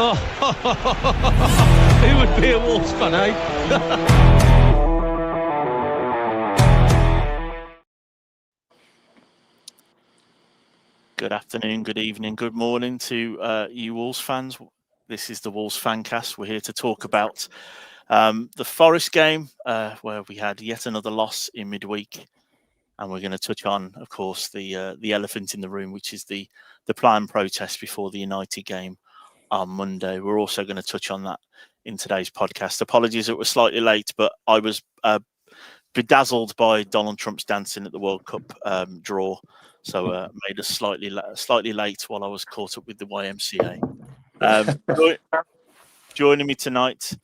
Oh, who would be a Wolves fan, eh? Good afternoon, good evening, good morning to you Wolves fans. This is the Wolves Fancast. We're here to talk about the Forest game where we had yet another loss in midweek. And we're going to touch on, of course, the elephant in the room, which is the planned protest before the United game on Monday. We're also going to touch on that in today's podcast. Apologies it was slightly late, but I was bedazzled by Donald Trump's dancing at the World Cup draw. So made us slightly late while I was caught up with the YMCA. Joining me tonight,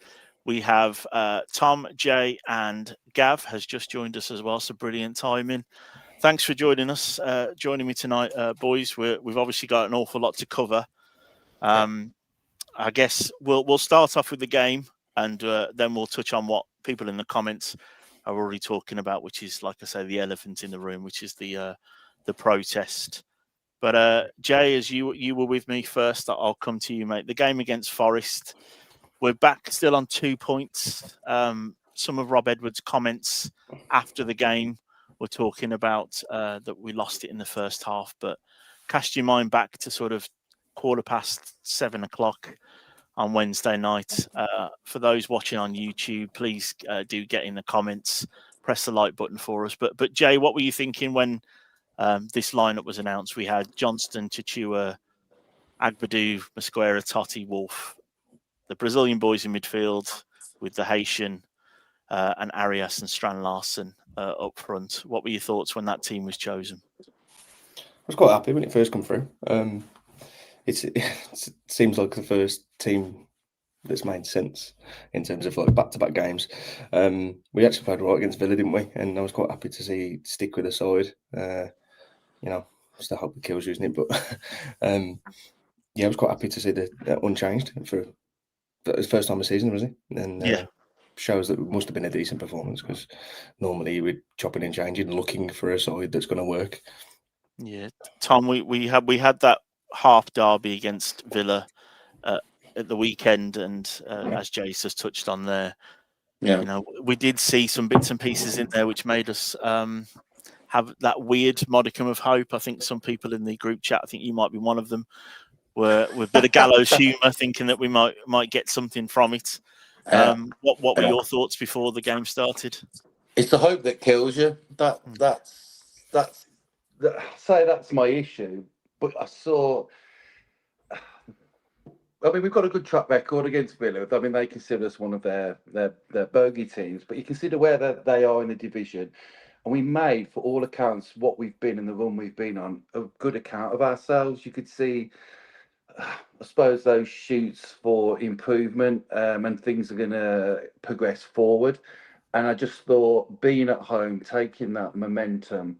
we have Tom, Jay, and Gav has just joined us as well. So brilliant timing. Thanks for joining us. Joining me tonight, boys. We've obviously got an awful lot to cover. I guess we'll start off with the game, and then we'll touch on what people in the comments are already talking about, which is, like I say, the elephant in the room, which is the protest. But Jay, as you were with me first, I'll come to you, mate. The game against Forest, we're back still on 2 points. Some of Rob Edwards' comments after the game were talking about that we lost it in the first half, but cast your mind back to sort of 7:15 on Wednesday night. For those watching on YouTube, please do get in the comments, press the like button for us. But Jay, what were you thinking when this lineup was announced? We had Johnston, Chichua, Agbadu, Mosquera, Totti, Wolf, the Brazilian boys in midfield with the Haitian and Arias and Strand Larsen up front. What were your thoughts when that team was chosen? I was quite happy when it first came through. It seems like the first team that's made sense in terms of like back-to-back games. We actually played right against Villa, didn't we? And I was quite happy to see stick with the side. Still hope it kills you, isn't it? But I was quite happy to see the unchanged for the first time of the season, was it? And shows that it must have been a decent performance, because normally we're chopping and changing, looking for a side that's going to work. Yeah, Tom, we had that half derby against Villa at the weekend, and as Jace has touched on there, we did see some bits and pieces in there which made us have that weird modicum of hope. I think some people in the group chat, I think you might be one of them, were with a bit of gallows humour, thinking that we might get something from it. What were your thoughts before the game started? It's the hope that kills you. That's my issue. But we've got a good track record against Villa. I mean, they consider us one of their bogey teams, but you consider where they are in the division. And we made, for all accounts, what we've been in the run we've been on, a good account of ourselves. You could see, I suppose, those shoots for improvement, and things are going to progress forward. And I just thought, being at home, taking that momentum,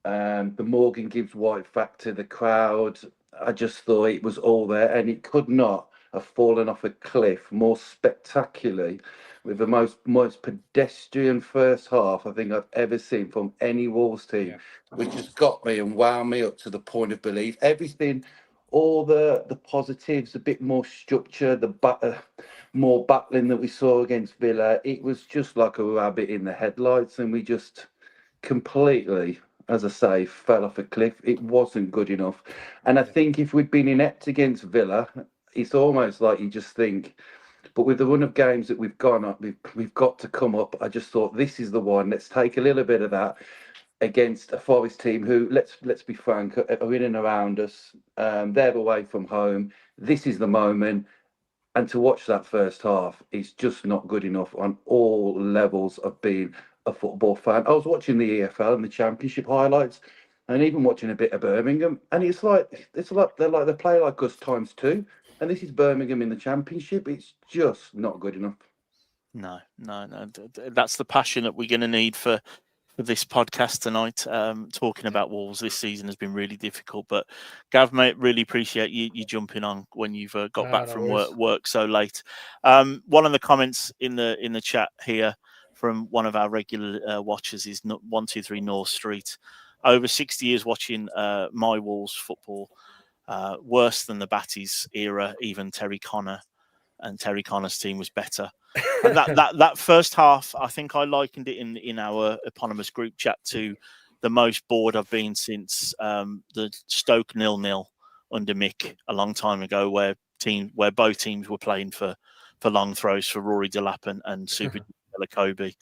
the Morgan Gibbs White factor, the crowd, I just thought it was all there, and it could not have fallen off a cliff more spectacularly, with the most pedestrian first half I think I've ever seen from any Wolves team, which has got me and wound me up to the point of belief. Everything, all the positives, a bit more structure, more battling that we saw against Villa. It was just like a rabbit in the headlights, and we just completely, as I say, fell off a cliff. It wasn't good enough. And I think if we'd been inept against Villa, it's almost like you just think, but with the run of games that we've gone up, we've got to come up. I just thought, this is the one. Let's take a little bit of that against a Forest team who, let's be frank, are in and around us. They're away from home. This is the moment. And to watch that first half is just not good enough on all levels of being a football fan. I was watching the EFL and the Championship highlights, and even watching a bit of Birmingham, and it's like they play like us times two. And this is Birmingham in the Championship. It's just not good enough. No. That's the passion that we're going to need for this podcast tonight. Talking about Wolves this season has been really difficult, but Gav, mate, really appreciate you jumping on when you've got back from work so late. One of the comments in the chat here from one of our regular watchers is 123 North Street. Over 60 years watching my Wolves football. worse than the Batties era. Even Terry Connor's team was better. And that first half, I think I likened it in our eponymous group chat to the most bored I've been since the Stoke 0-0 under Mick a long time ago, where both teams were playing for long throws for Rory Delap and Super Kobe.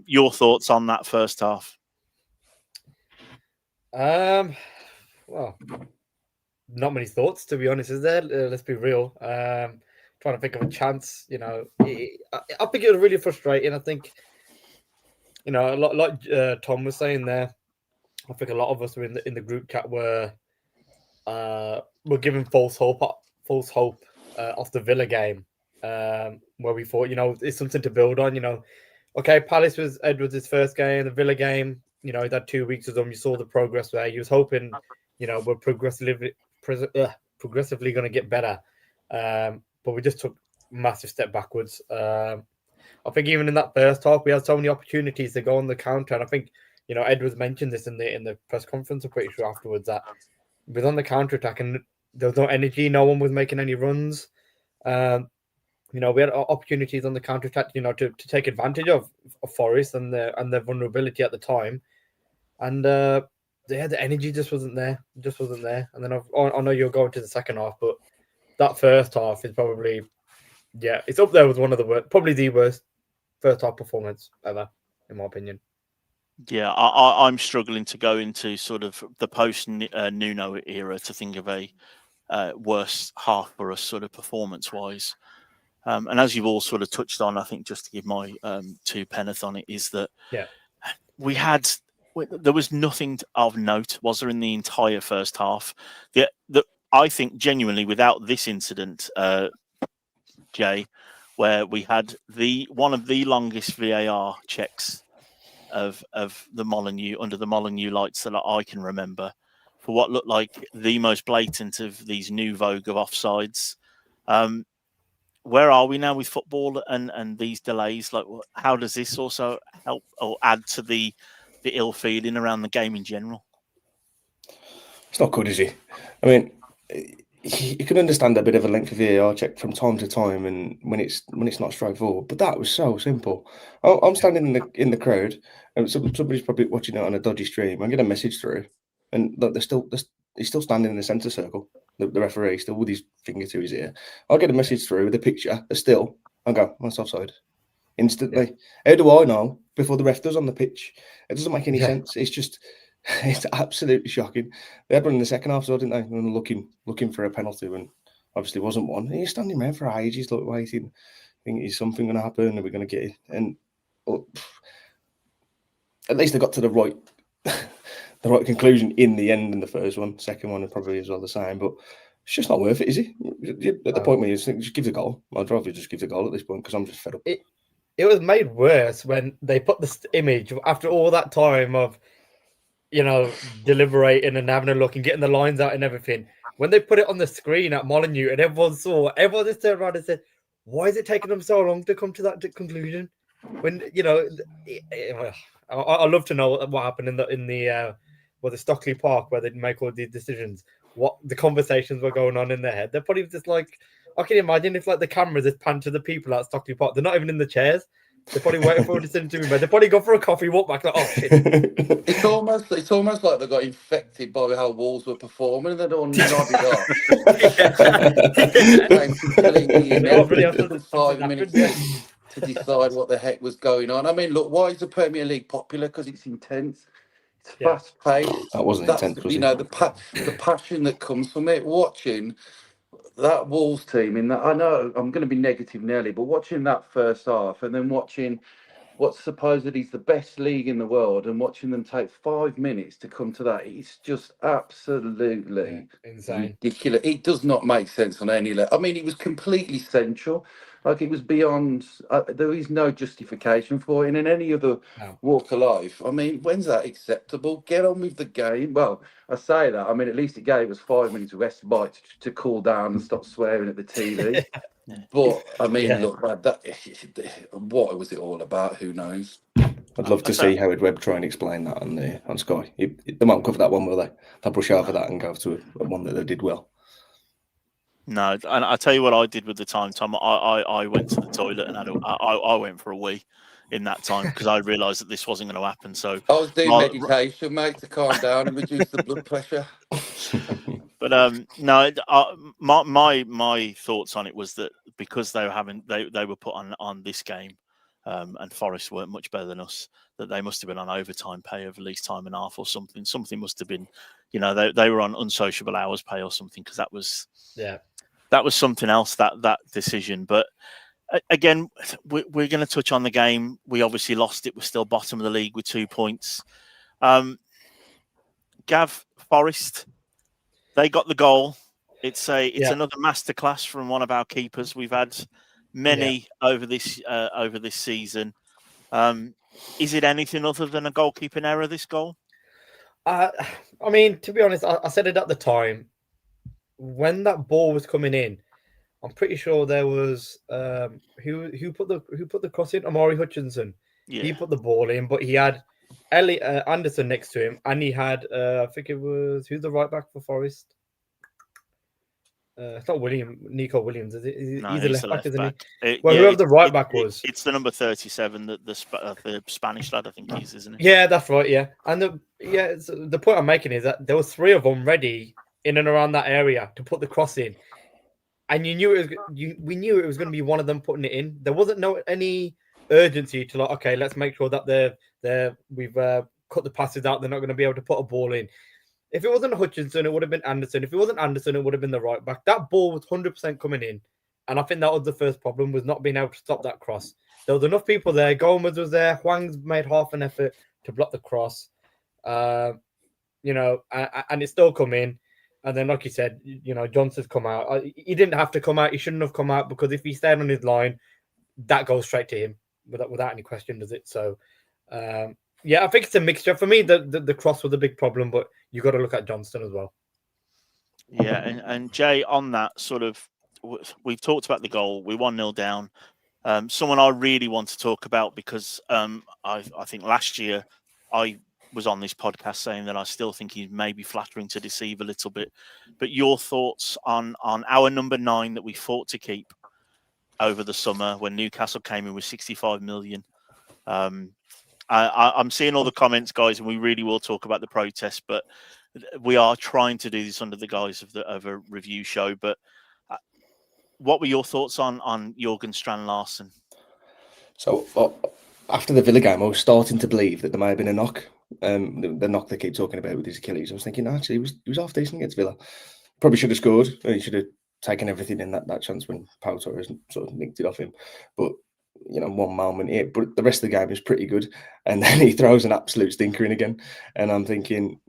Your thoughts on that first half? Well, not many thoughts, to be honest, is there? Let's be real. Trying to think of a chance, I think it was really frustrating. I think, like Tom was saying there, I think a lot of us were in the group chat were given false hope off the Villa game, where we thought, it's something to build on. Okay, Palace was Edwards' first game, the Villa game. He had 2 weeks with them. You saw the progress there. He was hoping, we're progressively going to get better, but we just took a massive step backwards. I think even in that first half, we had so many opportunities to go on the counter, and I think Edwards mentioned this in the press conference. I'm pretty sure afterwards that we was on the counter attack and there was no energy. No one was making any runs. We had opportunities on the counter attack, to take advantage of Forest and their vulnerability at the time, and the energy just wasn't there. And then I know you're going to the second half, but that first half is probably, it's up there with one of the worst, probably the worst first half performance ever, in my opinion. Yeah, I'm struggling to go into sort of the post Nuno era to think of a worse half for us, sort of performance wise. And as you've all sort of touched on, I think just to give my 2 pence on it is that there was nothing of note, was there, in the entire first half? I think genuinely without this incident, Jay, where we had one of the longest VAR checks of the Molineux under the Molineux lights that I can remember, for what looked like the most blatant of these new vogue of offsides. Where are we now with football and these delays? Like, how does this also help or add to the ill feeling around the game in general? It's not good, is it? I mean, you can understand a bit of a length of VAR check from time to time, and when it's not straightforward. But that was so simple. I'm standing in the crowd, and somebody's probably watching it on a dodgy stream. I get a message through, and look, he's still standing in the centre circle. The referee still with his finger to his ear. I'll get a message through with a picture. Still, I go, that's offside instantly. How do I know before the ref does on the pitch? It doesn't make any sense. It's just. It's absolutely shocking. They had one in the second half, so didn't they? And looking for a penalty, and obviously wasn't one. And you're standing around for ages, waiting. Think is something going to happen? Are we going to get it? And at least they got to the right conclusion in the end in the first one. Second one is probably as well the same, but it's just not worth it, is it? At the point where you think, just give the goal. I'd rather just give the goal at this point because I'm just fed up. It was made worse when they put this image after all that time of, deliberating and having a look and getting the lines out and everything. When they put it on the screen at Molineux and everyone just turned around and said, why is it taking them so long to come to that conclusion? When, I'd love to know what happened in the Stockley Park where they make all these decisions, what the conversations were going on in their head. They're probably just like, I can imagine if the cameras just pan to the people at Stockley Park. They're not even in the chairs. They're probably waiting for a decision to be made. They're probably go for a coffee, walk back, like, oh shit. It's almost like they got infected by how Wolves were performing and they'd all nodded off. Completely 5 minutes to decide what the heck was going on. I mean, look, why is the Premier League popular? Because it's intense. It's fast paced. That wasn't intense, was it? The passion that comes from it. Watching that Wolves team in that, I know I'm going to be negative nearly, but watching that first half and then watching what supposedly is the best league in the world and watching them take 5 minutes to come to that, it's just absolutely insane, ridiculous. It does not make sense on any level. I mean, it was completely central. Like, it was beyond, there is no justification for it. And in any other walk of life, I mean, when's that acceptable? Get on with the game. Well, I say that. I mean, at least it gave us 5 minutes of respite to cool down and stop swearing at the TV. But, I mean, look, what was it all about? Who knows? I'd love to see Howard Webb try and explain that on Sky. They won't cover that one, will they? They'll brush over that and go to a one that they did well. No, and I tell you what I did with the time, Tom. I went to the toilet and I went for a wee in that time because I realised that this wasn't going to happen. So I was doing meditation, mate, to calm down and reduce the blood pressure. But no, my thoughts on it was that because they were put on this game, and Forest weren't much better than us, that they must have been on overtime pay of at least time and a half or something. Something must have been, they were on unsociable hours pay or something because that was something else, that decision. But again, we're going to touch on the game. We obviously lost it. We're still bottom of the league with 2 points. Gav, Forest, they got the goal. It's another masterclass from one of our keepers. We've had many over this season. Is it anything other than a goalkeeping error, this goal? I mean, to be honest, I said it at the time. When that ball was coming in, I'm pretty sure there was who put the cross in? Amari Hutchinson. Yeah. He put the ball in, but he had Anderson next to him, and he had I think it was who's the right back for Forest. It's not Nico Williams, is it? No, he's a left back, isn't he? Whoever the right back was. It's the number 37, the Spanish lad, I think he's, isn't he? Yeah, that's right, yeah. And the point I'm making is that there was 3 of them ready in and around that area to put the cross in. And we knew it was going to be one of them putting it in. There wasn't any urgency to okay, let's make sure that we've cut the passes out. They're not going to be able to put a ball in. If it wasn't Hutchinson, it would have been Anderson. If it wasn't Anderson, it would have been the right back. That ball was 100% coming in. And I think that was the first problem, was not being able to stop that cross. There was enough people there. Gomez was there. Huang's made half an effort to block the cross. And it's still come in. And then, like you said, Johnson's come out. He didn't have to come out. He shouldn't have come out, because if he stayed on his line, that goes straight to him without any question, does it? So, I think it's a mixture. For me, the cross was a big problem, but you got to look at Johnston as well. Yeah, and Jay, on that sort of, we've talked about the goal. We're 1-0 down. Someone I really want to talk about, because I think last year I was on this podcast saying that I still think he's maybe flattering to deceive a little bit. But your thoughts on our number 9 that we fought to keep over the summer when Newcastle came in with 65 million. I'm seeing all the comments, guys, and we really will talk about the protest, but we are trying to do this under the guise of a review show. But what were your thoughts on Jurgen Strand-Larsen? So after the Villa game, I was starting to believe that there may have been a knock. The knock they keep talking about with his Achilles. I was thinking, actually, he was half decent against Villa. Probably should have scored. He should have taken everything in that chance when Pau Torres sort of nicked it off him. But one moment here, but the rest of the game is pretty good. And then he throws an absolute stinker in again. And I'm thinking,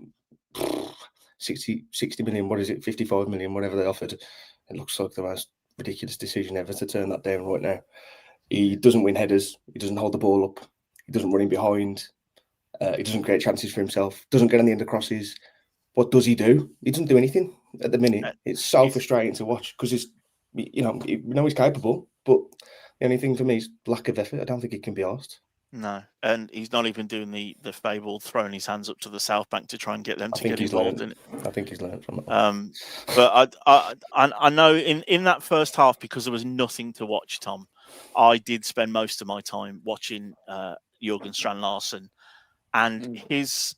60 million, what is it, 55 million, whatever they offered. It looks like the most ridiculous decision ever to turn that down right now. He doesn't win headers. He doesn't hold the ball up. He doesn't run in behind. He doesn't create chances for himself. Doesn't get on the end of crosses. What does he do? He doesn't do anything at the minute. It's so frustrating to watch, because we know he's capable, but the only thing for me is lack of effort. I don't think he can be asked. No, and he's not even doing the fable throwing his hands up to the South Bank to try and get them to get involved in it. I think he's learned from it. But I know in that first half, because there was nothing to watch, Tom, I did spend most of my time watching Jurgen Strand-Larsen, and his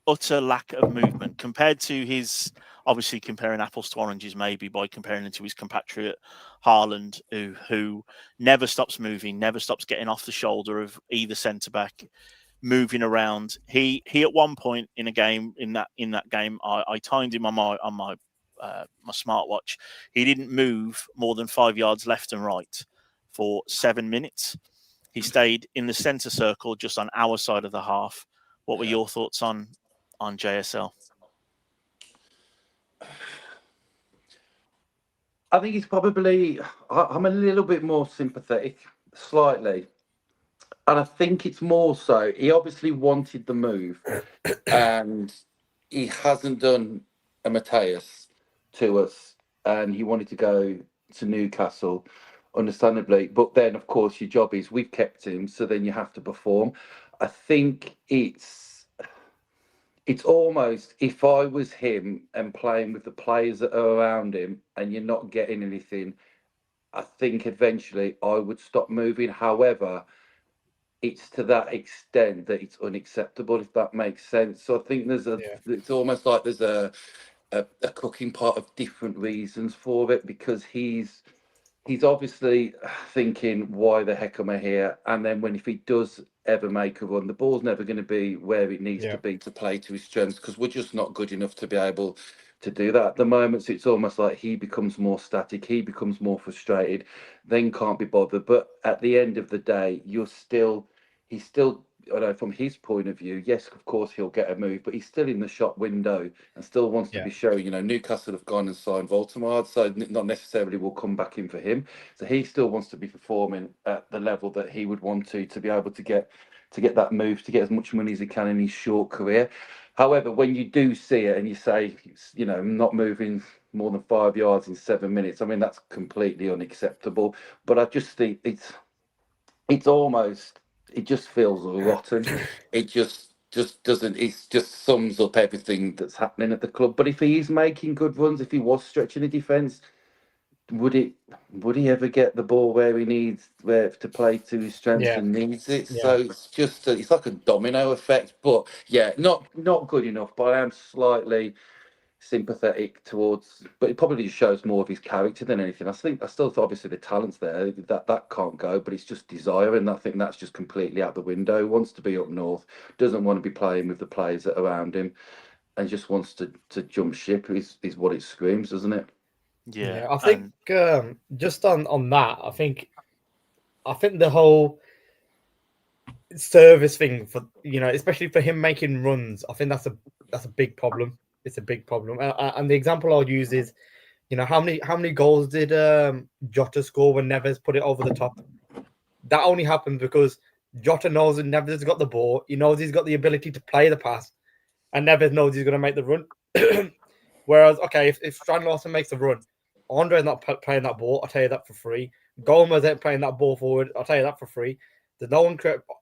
utter lack of movement compared to his, obviously comparing apples to oranges maybe by comparing him to his compatriot Haaland, who never stops moving, never stops getting off the shoulder of either centre back, moving around. He at one point in a game in that game, I timed him on my smartwatch. He didn't move more than 5 yards left and right for 7 minutes. He stayed in the centre circle just on our side of the half. What were your thoughts on JSL? I think it's probably, I'm a little bit more sympathetic, slightly. And I think it's more so, he obviously wanted the move, and he hasn't done a Mateus to us, and he wanted to go to Newcastle, understandably. But then, of course, your job is, we've kept him, so then you have to perform. I think it's almost, if I was him and playing with the players that are around him and you're not getting anything, I think eventually I would stop moving. However, it's to that extent that it's unacceptable, if that makes sense. So I think it's almost like there's a cooking pot of different reasons for it, because he's obviously thinking, why the heck am I here? And then if he does ever make a run, the ball's never going to be where it needs to be to play to his strengths, because we're just not good enough to be able to do that at the moment. So it's almost like he becomes more static, he becomes more frustrated, then can't be bothered. But at the end of the day, he's still, I know from his point of view, yes, of course he'll get a move, but he's still in the shop window and still wants to be showing. Newcastle have gone and signed Voltemade, so not necessarily will come back in for him. So he still wants to be performing at the level that he would want to be able to get that move, to get as much money as he can in his short career. However, when you do see it and you say, not moving more than 5 yards in 7 minutes, I mean, that's completely unacceptable. But I just think it's almost, it just feels rotten. It just doesn't, it just sums up everything that's happening at the club. But if he is making good runs, if he was stretching the defence, would he ever get the ball where he needs, where to play to his strengths and needs it? So it's just it's like a domino effect. But yeah, not good enough. But I am slightly sympathetic towards, but it probably shows more of his character than anything. I still thought, obviously the talent's there, that can't go, but it's just desire, and I think that's just completely out the window. He wants to be up north, doesn't want to be playing with the players that are around him, and just wants to jump ship is what it screams, doesn't it? Yeah, I think just on that, I think the whole service thing, for especially for him making runs, I think that's a big problem. It's a big problem, and the example I'll use is, how many goals did Jota score when Neves put it over the top? That only happened because Jota knows that Neves has got the ball. He knows he's got the ability to play the pass, and Neves knows he's going to make the run. Whereas, okay, if Strand Larsen makes a run, Andre's not playing that ball. I'll tell you that for free. Gomez ain't playing that ball forward. I'll tell you that for free. There's no one.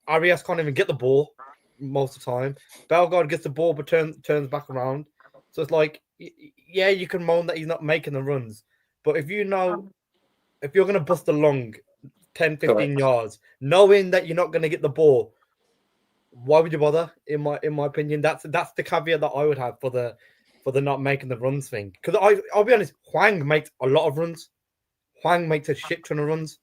Arias can't even get the ball most of the time. Bellegarde gets the ball but turns back around. So it's like, yeah, you can moan that he's not making the runs, but if you're going to bust along 10, 15 yards, knowing that you're not going to get the ball, why would you bother? In my opinion, that's the caveat that I would have for the not making the runs thing. Because I'll be honest, Hwang makes a lot of runs. Hwang makes a shit ton of runs.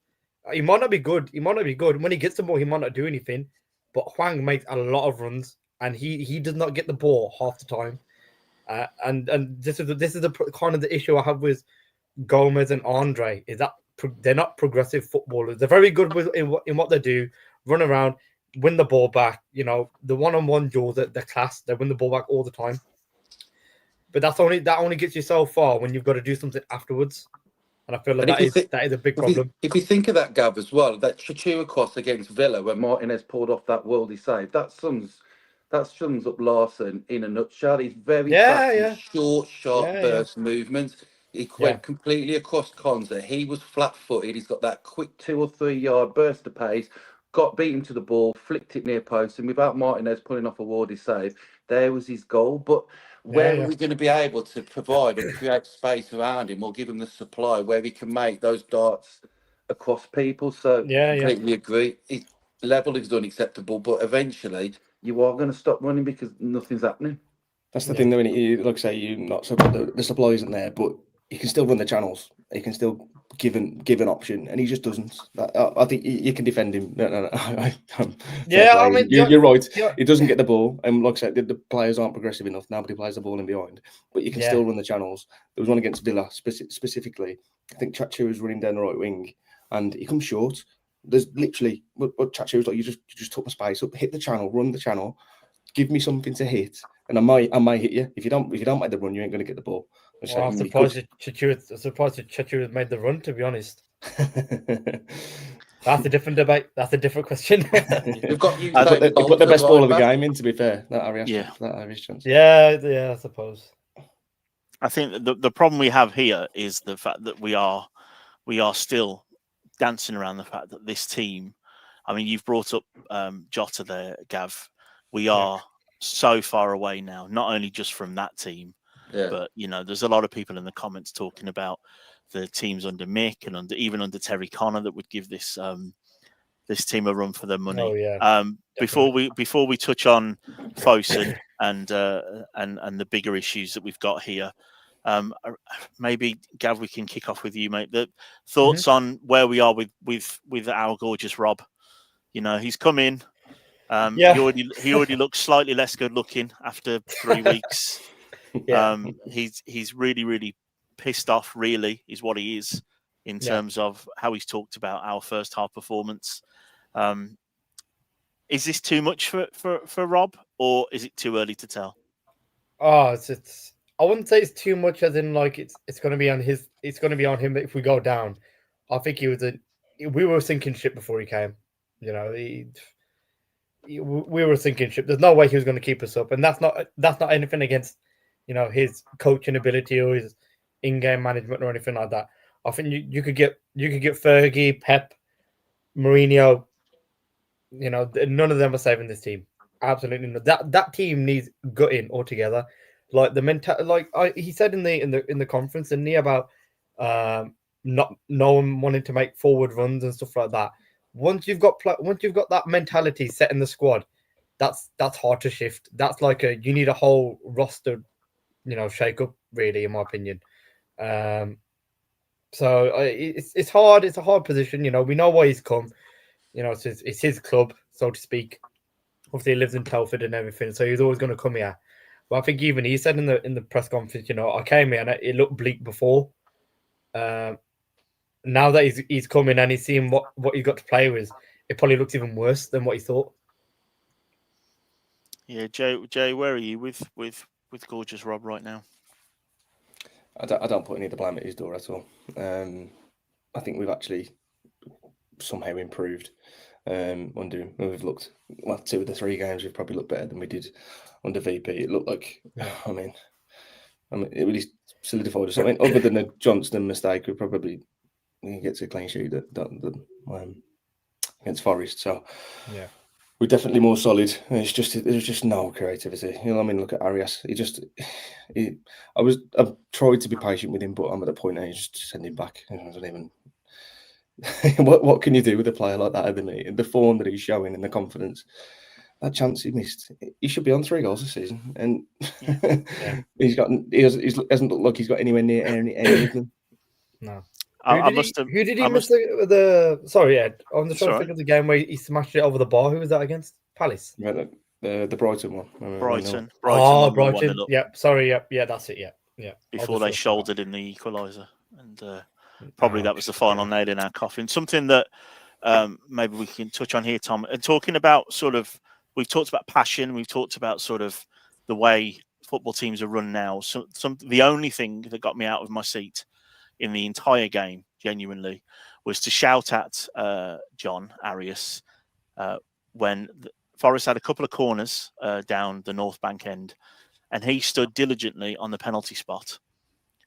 He might not be good. When he gets the ball, he might not do anything. But Hwang makes a lot of runs, and he does not get the ball half the time. And this is the kind of the issue I have with Gomez and Andre, is that they're not progressive footballers. They're very good in what they do, run around, win the ball back. The one-on-one duels, they're class. They win the ball back all the time. But that only gets you so far when you've got to do something afterwards. And I feel like that is a big problem. If you think of that, Gav, as well, that Chichura cross against Villa when Martinez pulled off that worldy save, that sums up Larson in a nutshell. He's very fast, short, sharp burst movements. He went completely across Konza. He was flat-footed. He's got that quick 2 or 3 yard burst of pace. Got beaten to the ball, flicked it near post, and without Martinez pulling off a worldy save, there was his goal. But where are we going to be able to provide and create space around him, or give him the supply where he can make those darts across people? So completely agree. His level is unacceptable, but eventually you are going to stop running because nothing's happening. That's the thing, though. Like I say, you not so the supply isn't there, but he can still run the channels. He can still give an option, and he just doesn't. I think you can defend him. No. I mean, you're right. He doesn't get the ball, and like I said, the players aren't progressive enough. Nobody plays the ball in behind, but you can still run the channels. There was one against Villa specifically. I think Chachu was running down the right wing, and he comes short. There's literally what Chachu was like. You just took my space up, hit the channel, run the channel, give me something to hit, and I might hit you. If you don't make the run, you ain't going to get the ball. I'm surprised that Chachu has made the run, to be honest. That's a different debate. That's a different question. We've got you. They put the best ball of the game in, to be fair. That Irish chance. Yeah, I suppose. I think the problem we have here is the fact that we are still dancing around the fact that this team, I mean, you've brought up Jota there, Gav. We are so far away now, not only just from that team, but there's a lot of people in the comments talking about the teams under Mick and even under Terry Connor that would give this this team a run for their money. Oh yeah. Before we touch on Fosun and the bigger issues that we've got here, maybe Gav, we can kick off with you, mate. The thoughts on where we are with our gorgeous Rob. He's come in. He already looks slightly less good looking after 3 weeks. He's really, really pissed off, really, is what he is in terms of how he's talked about our first half performance. Is this too much for Rob, or is it too early to tell? Oh, it's I wouldn't say it's too much, as in like it's going to be on him if we go down. I think we were sinking ship before he came. We were sinking ship. There's no way he was going to keep us up, and that's not anything against his coaching ability or his in-game management or anything like that. I think you could get Fergie, Pep, Mourinho. None of them are saving this team. Absolutely not. That team needs gutting altogether. Like he said in the conference, didn't he, about not no one wanting to make forward runs and stuff like that. Once you've got that mentality set in the squad, that's hard to shift. That's like you need a whole roster, shake up, really, in my opinion. So it's hard. It's a hard position. We know why he's come. It's his club, so to speak. Obviously, he lives in Telford and everything, so he's always going to come here. But I think even he said in the press conference, I came here and it looked bleak before. Now that he's coming and he's seeing what he's got to play with, it probably looks even worse than what he thought. Yeah, Jay, where are you with gorgeous Rob right now? I don't put any of the blame at his door at all. I think we've actually somehow improved under him. We've looked 2 of the 3 games. We've probably looked better than we did under VP. It looked like, I mean, it really solidified us. I mean, other than the Johnston mistake, we probably get a clean sheet against Forest. So we're definitely more solid. There's just no creativity. I mean, look at Arias. I've tried to be patient with him, but I'm at the point now, just send him back. I don't even. What can you do with a player like that at the minute? The form that he's showing and the confidence, that chance he missed, he should be on 3 goals this season, and he hasn't looked like he's got anywhere near anything. No. Who did he miss the? Sorry, Ed. I'm just trying to think of the game where he smashed it over the bar. Who was that against? Palace. The Brighton one. Brighton. Oh, Brighton. Yep. Sorry. Yep. Yeah, that's it. Yeah. Before they shouldered in the equaliser, and probably that was the final nail in our coffin. Something that maybe we can touch on here, Tom. And talking about we've talked about passion. We've talked about sort of the way football teams are run now. So the only thing that got me out of my seat in the entire game, genuinely, was to shout at John Arias when Forest had a couple of corners down the North Bank end, and he stood diligently on the penalty spot,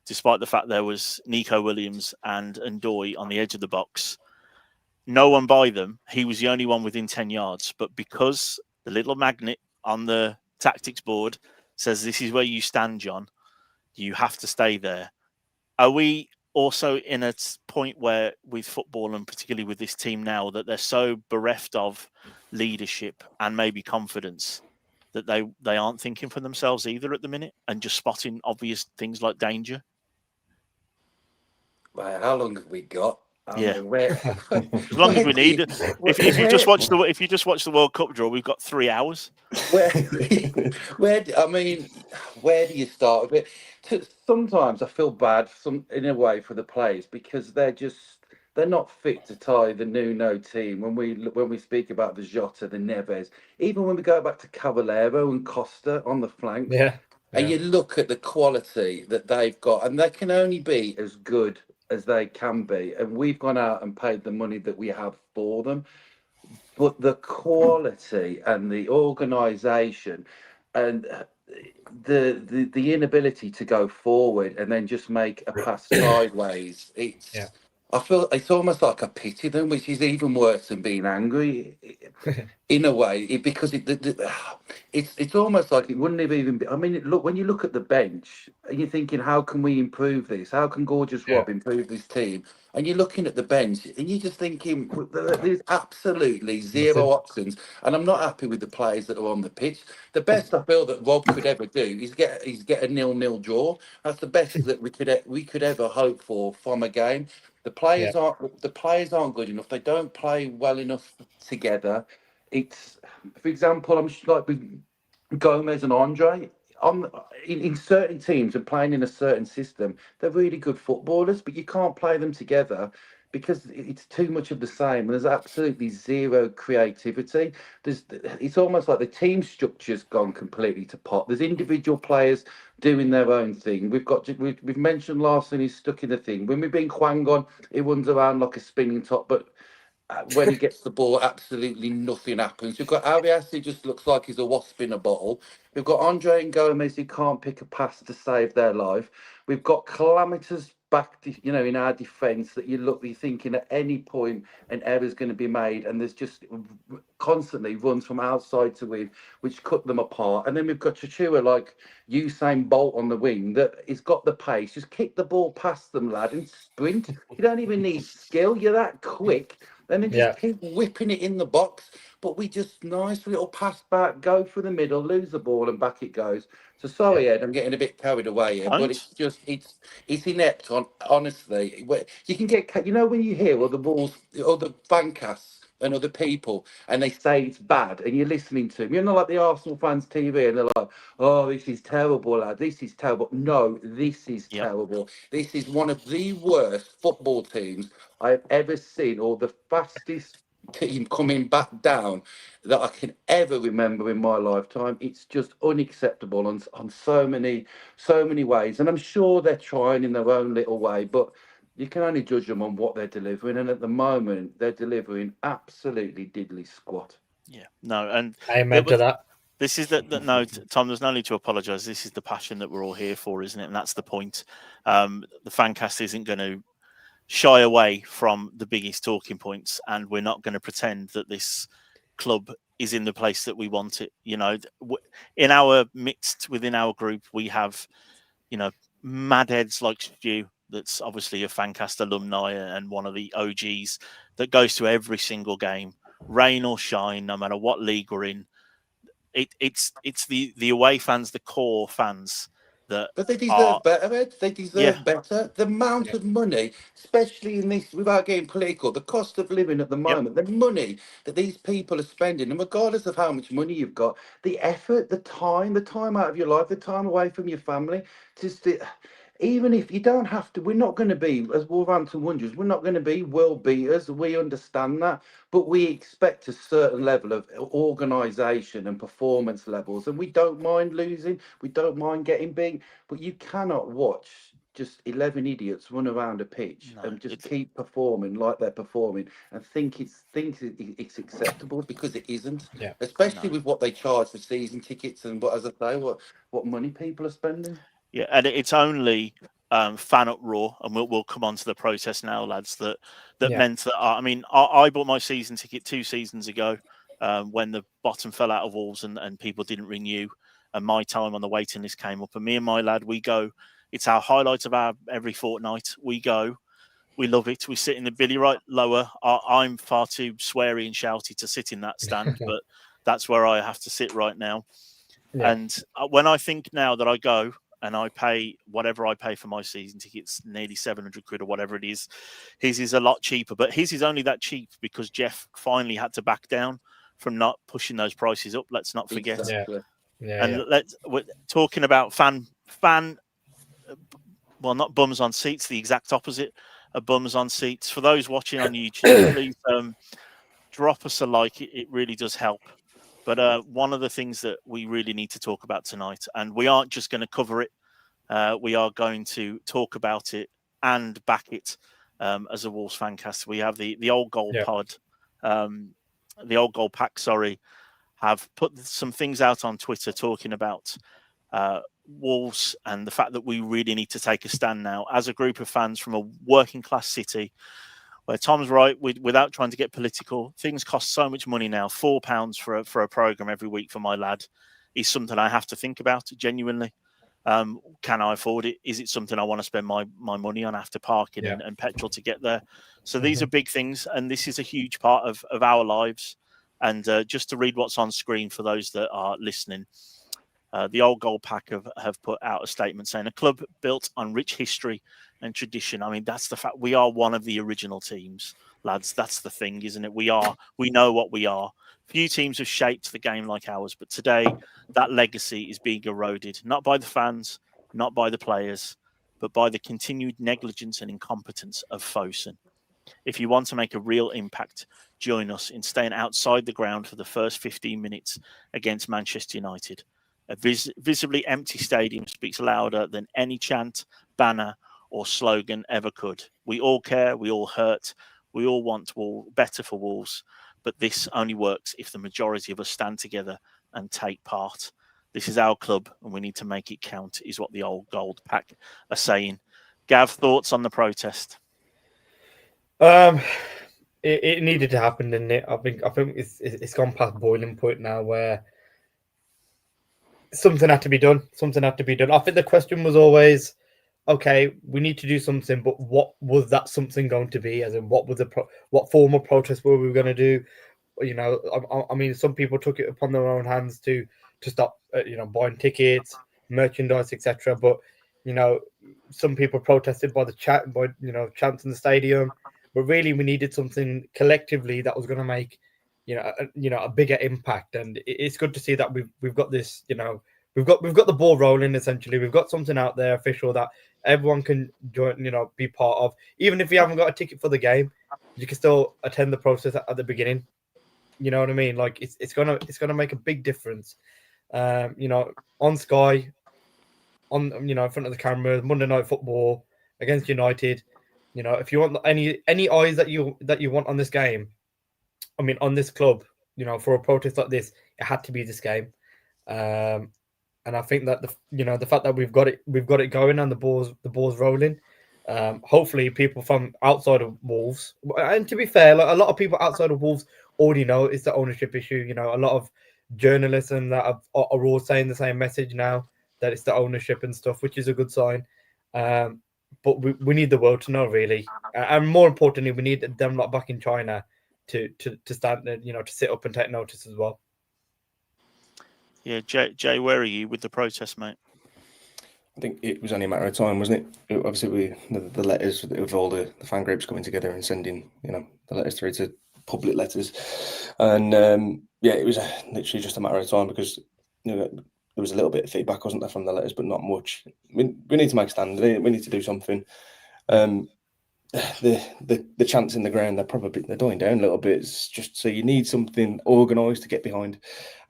despite the fact there was Nico Williams and Ndoye on the edge of the box. No one by them. He was the only one within 10 yards. But because the little magnet on the tactics board says this is where you stand, John, you have to stay there. Are we also in a point where with football, and particularly with this team now, that they're so bereft of leadership and maybe confidence that they aren't thinking for themselves either at the minute and just spotting obvious things like danger? Right, how long have we got? I mean, as long as we need it. If you just watch the World Cup draw, we've got 3 hours. Where do you start with it? Sometimes I feel bad, in a way, for the players, because they're not fit to tie the Nuno team. When we speak about the Jota, the Neves, even when we go back to Cavallero and Costa on the flanks, and you look at the quality that they've got, and they can only be as good as they can be, and we've gone out and paid the money that we have for them. But the quality and the organisation and the inability to go forward and then just make a pass sideways, I feel it's almost like I pity them, which is even worse than being angry. In a way, because it's almost like it wouldn't have even been. I mean, look, when you look at the bench and you're thinking, how can we improve this? How can Gorgeous Yeah. Rob improve this team? And you're looking at the bench and you're just thinking, there's absolutely zero Nothing. options. And I'm not happy with the players that are on the pitch. The best I feel that Rob could ever do is get a 0-0 draw. That's the best that we could ever hope for from a game. Yeah. The players aren't good enough. They don't play well enough together. It's, for example, like with Gomez and Andre. In certain teams and playing in a certain system, they're really good footballers, but you can't play them together because it's too much of the same. There's absolutely zero creativity. It's almost like the team structure's gone completely to pot. There's individual players doing their own thing. We've mentioned Larson is stuck in the thing. When we bring Hwang on, he runs around like a spinning top, but when he gets the ball, absolutely nothing happens. We've got Arias, who just looks like he's a wasp in a bottle. We've got Andre and Gomez, who can't pick a pass to save their life. We've got calamities back, in our defence that you're thinking at any point an error's going to be made, and there's just constantly runs from outside to in, which cut them apart. And then we've got Chachua like Usain Bolt on the wing that has got the pace. Just kick the ball past them, lad, and sprint. You don't even need skill. You're that quick. And then just Yeah. keep whipping it in the box. But we just nice little pass back, go through the middle, lose the ball, and back it goes. So sorry, Ed, I'm getting a bit carried away here, but Don't. it's just it's inept. Honestly, you can get when you hear other fancasts and other people, and they say it's bad, and you're listening to them. You're not like the Arsenal fans TV, and they're like, "Oh, this is terrible, lad. This is terrible." No, this is Yep. terrible. This is one of the worst football teams I've ever seen, or the fastest team coming back down that I can ever remember in my lifetime. It's just unacceptable on so many ways. And I'm sure they're trying in their own little way, but you can only judge them on what they're delivering. And at the moment, they're delivering absolutely diddly squat. Yeah. No. And Amen to that. this is that. No, Tom. There's no need to apologise. This is the passion that we're all here for, isn't it? And that's the point. The Fancast isn't going to shy away from the biggest talking points, and we're not going to pretend that this club is in the place that we want it. In our midst, within our group, we have, mad heads like Stu, that's obviously a Fancast alumni and one of the OGs that goes to every single game, rain or shine, no matter what league we're in. It's the away fans, the core fans that But they are. deserve better, Ed. They Yeah. deserve better. The amount of money, especially in this, without getting political, the cost of living at the Yep. moment, the money that these people are spending, and regardless of how much money you've got, the effort, the time out of your life, the time away from your family, even if you don't have to, we're not going to be, as Wolverhampton Wanderers, we're not going to be world beaters. We understand that, but we expect a certain level of organisation and performance levels, and we don't mind losing. We don't mind getting beat, but you cannot watch just 11 idiots run around a pitch No, and just keep performing like they're performing and think it's acceptable, because it isn't. Yeah. Especially No. with what they charge for season tickets and what, as I say, what money people are spending. Yeah, and it's only fan uproar, and we'll come on to the protest now, lads. That Yeah. meant that I bought my season ticket 2 seasons ago when the bottom fell out of Wolves and people didn't renew, and my time on the waiting list came up, and me and my lad, we go. It's our highlight of our every fortnight. We go. We love it. We sit in the Billy right lower. I'm far too sweary and shouty to sit in that stand, but that's where I have to sit right now. Yeah. And when I think now that I go and I pay whatever I pay for my season tickets, nearly 700 quid or whatever it is, his is a lot cheaper. But his is only that cheap because Jeff finally had to back down from not pushing those prices up. Let's not forget. Exactly. Yeah. And we're talking about fan, well, not bums on seats, the exact opposite of bums on seats. For those watching on YouTube, please drop us a like. It really does help. But one of the things that we really need to talk about tonight, and we aren't just going to cover it, we are going to talk about it and back it as a Wolves Fancast. We have the Old Goal pod, the Old Goal pack, have put some things out on Twitter talking about Wolves and the fact that we really need to take a stand now as a group of fans from a working class city, where Tom's right, without trying to get political, things cost so much money now. £4 for a program every week for my lad is something I have to think about genuinely. Can I afford it? Is it something I want to spend my money on after parking and petrol to get there? So these are big things, and this is a huge part of our lives. And just to read what's on screen for those that are listening, the Old Gold Pack have put out a statement saying a club built on rich history and tradition. I mean, that's the fact. We are one of the original teams, lads. That's the thing, isn't it? We know what we are. Few teams have shaped the game like ours, but today that legacy is being eroded, not by the fans, not by the players, but by the continued negligence and incompetence of Fosun. If you want to make a real impact, join us in staying outside the ground for the first 15 minutes against Manchester United. A visibly empty stadium speaks louder than any chant, banner, or slogan ever could. We all care, we all hurt, we all want better for Wolves, but this only works if the majority of us stand together and take part. This is our club, and we need to make it count, is what the Old Gold Pack are saying. Gav, thoughts on the protest? It needed to happen, didn't it? I think it's gone past boiling point now, where something had to be done. Something had to be done. I think the question was always, okay, we need to do something, but what was that something going to be? As in, what form of protest were we going to do? You know, I mean, some people took it upon their own hands to stop, buying tickets, merchandise, etc. But some people protested by chants in the stadium. But really, we needed something collectively that was going to make a bigger impact. And it's good to see that we've got this. We've got the ball rolling. Essentially, we've got something out there official that everyone can join. Be part of. Even if you haven't got a ticket for the game, you can still attend the process at the beginning. You know what I mean? Like it's gonna make a big difference. On Sky, on in front of the camera, Monday Night Football against United. If you want any eyes that you want on this game, I mean on this club, for a protest like this, it had to be this game. And I think that the fact that we've got it going and the ball's rolling. Hopefully, people from outside of Wolves, and to be fair, like, a lot of people outside of Wolves already know it's the ownership issue. A lot of journalists and that are all saying the same message now, that it's the ownership and stuff, which is a good sign. But we need the world to know, really, and more importantly, we need them lot back in China to stand, to sit up and take notice as well. Yeah, Jay, where are you with the protest, mate? I think it was only a matter of time, wasn't it? Obviously, the letters of all the fan groups coming together and sending, the letters through to public letters, and it was literally just a matter of time, because there was a little bit of feedback, wasn't there, from the letters, but not much. We need to make a stand. We need to do something. The chants in the ground, they're dying down a little bit. It's just, so you need something organised to get behind,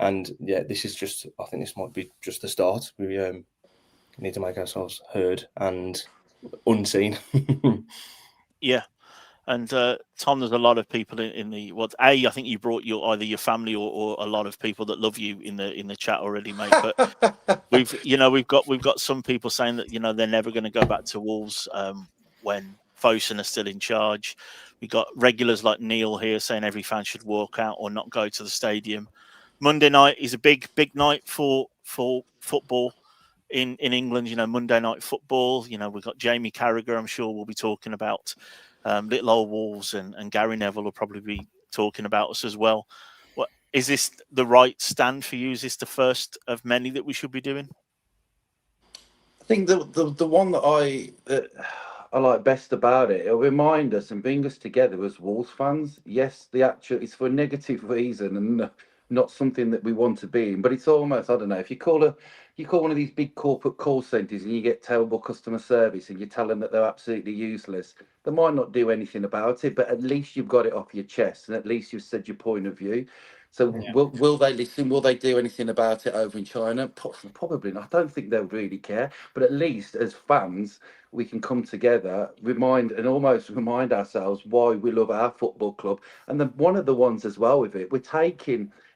and this is just. I think this might be just the start. We need to make ourselves heard and unseen. Yeah. And Tom, there's a lot of people in the I think you brought either your family or a lot of people that love you in the chat already, mate. But we've got some people saying that they're never going to go back to Wolves when Fosun are still in charge. We got regulars like Neil here saying every fan should walk out or not go to the stadium. Monday night is a big night for football. In England, Monday Night Football, we've got Jamie Carragher, I'm sure we'll be talking about Little Old Wolves, and Gary Neville will probably be talking about us as well. What is this the right stand for you? Is this the first of many that we should be doing? I think the one that I like best about it, it'll remind us and bring us together as Wolves fans. Yes, it's for a negative reason and not something that we want to be in, but it's almost, I don't know, if you call one of these big corporate call centres and you get terrible customer service and you tell them that they're absolutely useless, they might not do anything about it, but at least you've got it off your chest and at least you've said your point of view. So will they listen? Will they do anything about it over in China? Probably not. I don't think they'll really care. But at least as fans, we can come together, almost remind ourselves why we love our football club. And then one of the ones as well with it,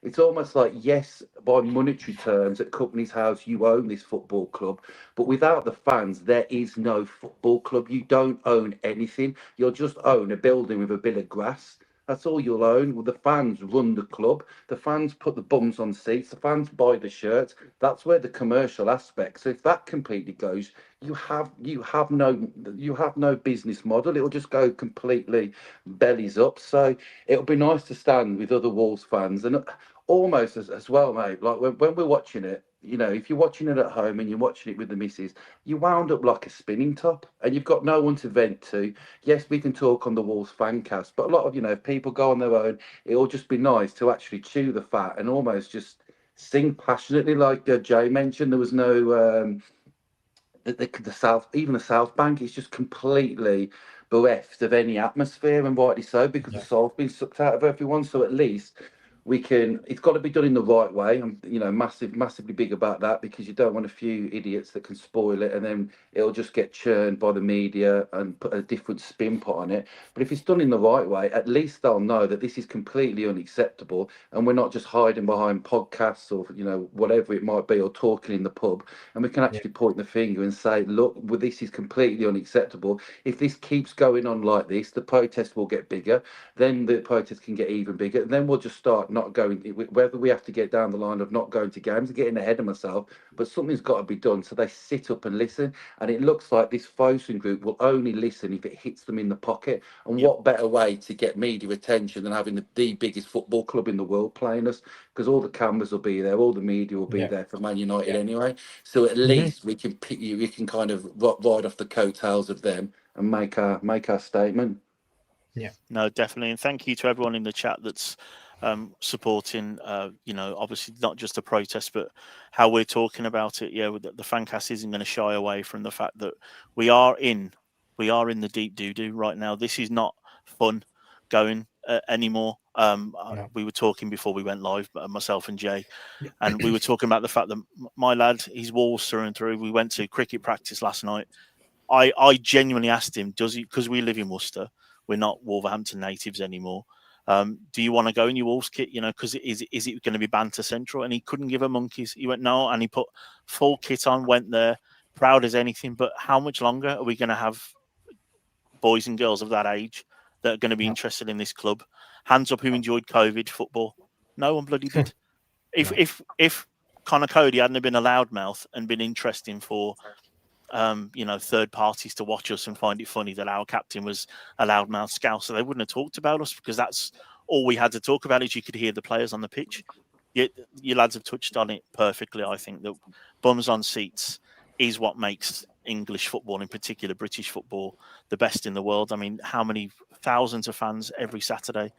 it's almost like, yes, by monetary terms, at Companies House, you own this football club. But without the fans, there is no football club. You don't own anything. You'll just own a building with a bit of grass. That's all you'll own. Well, the fans run the club. The fans put the bums on seats. The fans buy the shirts. That's where the commercial aspect. So if that completely goes, you have no business model. It'll just go completely bellies up. So it'll be nice to stand with other Wolves fans and almost as well, mate. Like when we're watching it, if you're watching it at home and you're watching it with the missus, you wound up like a spinning top, and you've got no one to vent to. Yes, we can talk on the Wolves Fancast, but a lot of if people go on their own, it'll just be nice to actually chew the fat and almost just sing passionately, like Jay mentioned. There was no the South, even the South Bank, is just completely bereft of any atmosphere, and rightly so, because the soul's been sucked out of everyone. So at least it's got to be done in the right way. I'm massively big about that, because you don't want a few idiots that can spoil it, and then it'll just get churned by the media and put a different spin put on it. But if it's done in the right way, at least they'll know that this is completely unacceptable, and we're not just hiding behind podcasts or whatever it might be, or talking in the pub, and we can actually point the finger and say, look, well, this is completely unacceptable. If this keeps going on like this, the protest will get bigger, then the protest can get even bigger, and then we'll just start not going, whether we have to get down the line of not going to games. Getting ahead of myself, but something's got to be done. So they sit up and listen, and it looks like this Fosun group will only listen if it hits them in the pocket. And what better way to get media attention than having the biggest football club in the world playing us? Because all the cameras will be there, all the media will be there for Man United anyway. So at least we can kind of ride off the coattails of them and make our statement. Yeah, no, definitely, and thank you to everyone in the chat that's supporting. Obviously not just the protest, but how we're talking about it. Yeah, the Fancast isn't going to shy away from the fact that we are in the deep doo-doo right now. This is not fun going anymore. We were talking before we went live, myself and Jay, and we were talking about the fact that my lad, he's Wolves through and through. We went to cricket practice last night. I genuinely asked him, does he, because we live in Worcester, we're not Wolverhampton natives anymore. Do you want to go in your Wolves kit? Because is it going to be banter central? And he couldn't give a monkeys. He went, no, and he put full kit on, went there, proud as anything. But how much longer are we going to have boys and girls of that age that are going to be interested in this club? Hands up who enjoyed COVID football. No one bloody did. If Connor Cody hadn't been a loudmouth and been interesting for third parties to watch us and find it funny that our captain was a loudmouth scout, so they wouldn't have talked about us, because that's all we had to talk about, is you could hear the players on the pitch. You lads have touched on it perfectly. I think that bums on seats is what makes English football, in particular British football, the best in the world. I mean, how many thousands of fans every Saturday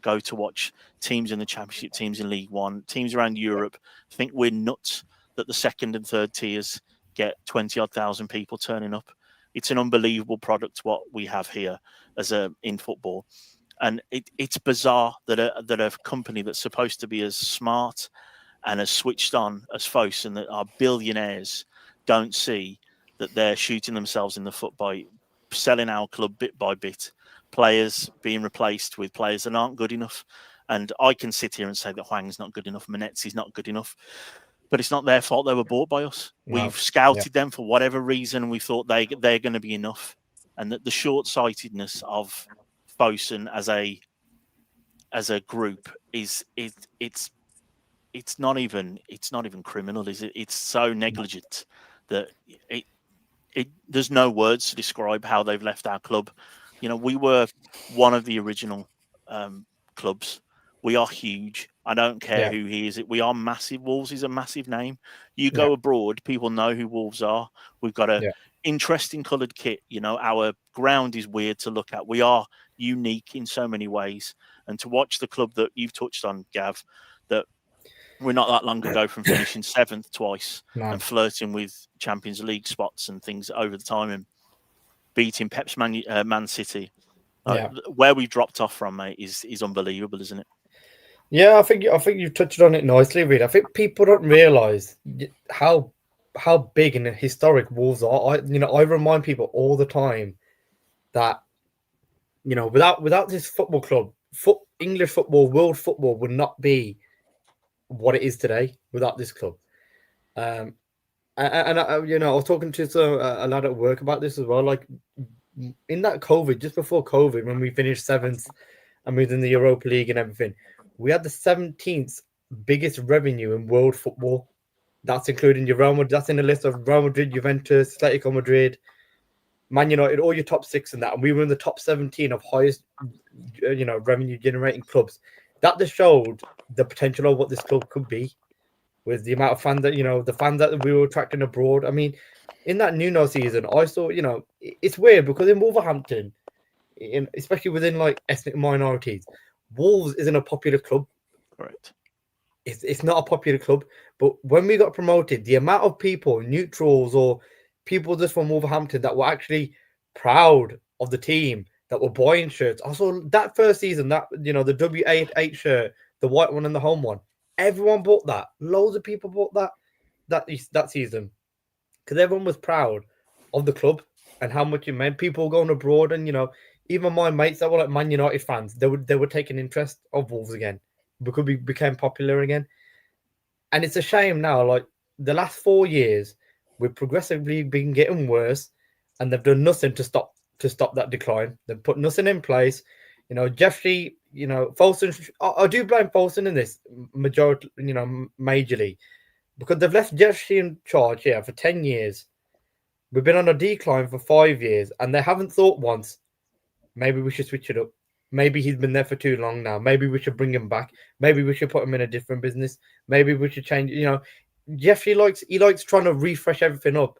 go to watch teams in the Championship, teams in League One, teams around Europe? Think we're nuts that the second and third tiers get 20-odd thousand people turning up. It's an unbelievable product what we have here in football, and it's bizarre that a company that's supposed to be as smart and as switched on as Fosun, and that are billionaires, don't see that they're shooting themselves in the foot by selling our club bit by bit, players being replaced with players that aren't good enough. And I can sit here and say that Hwang's not good enough, Manetzi's not good enough, but it's not their fault they were bought by us. No. We've scouted them for whatever reason, and we thought they're going to be enough. And that the short-sightedness of Fosun as a group it's not even criminal, is it? It's so negligent that there's no words to describe how they've left our club. We were one of the original clubs. We are huge. I don't care who he is. We are massive. Wolves is a massive name. You go abroad, people know who Wolves are. We've got a interesting coloured kit. Our ground is weird to look at. We are unique in so many ways. And to watch the club that you've touched on, Gav, that we're not that long ago from finishing seventh twice and flirting with Champions League spots and things over the time, and beating Pep's Man City. Where we dropped off from, mate, is unbelievable, isn't it? Yeah, I think you touched on it nicely, Reed. I think people don't realise how big and historic Wolves are. I remind people all the time that without this football club, English football, world football would not be what it is today without this club. And I was talking to a lad at work about this as well. Like in that COVID, just before COVID, when we finished seventh and moved in the Europa League and everything, we had the 17th biggest revenue in world football. That's including your Real Madrid. That's in the list of Real Madrid, Juventus, Atletico Madrid, Man United, all your top 6 and that. And we were in the top 17 of highest, revenue generating clubs. That just showed the potential of what this club could be with the amount of fans that, the fans that we were attracting abroad. I mean, in that Nuno season, I saw, it's weird because in Wolverhampton, especially within like ethnic minorities, Wolves isn't a popular club. Correct. It's not a popular club. But when we got promoted, the amount of people, neutrals or people just from Wolverhampton that were actually proud of the team, that were buying shirts. I saw that first season, that the W8 shirt, the white one and the home one. Everyone bought that. Loads of people bought that season because everyone was proud of the club and how much it meant. People going abroad, and even my mates that were like Man United fans, they were taking interest of Wolves again because we became popular again. And it's a shame now. Like the last 4 years, we've progressively been getting worse, and they've done nothing to stop that decline. They've put nothing in place. Jeffrey, Folsom. I do blame Folsom in this majority, majorly, because they've left Jeffrey in charge here for 10 years. We've been on a decline for 5 years, and they haven't thought once, maybe we should switch it up. Maybe he's been there for too long now. Maybe we should bring him back. Maybe we should put him in a different business. Maybe we should change. Jeffrey likes trying to refresh everything up.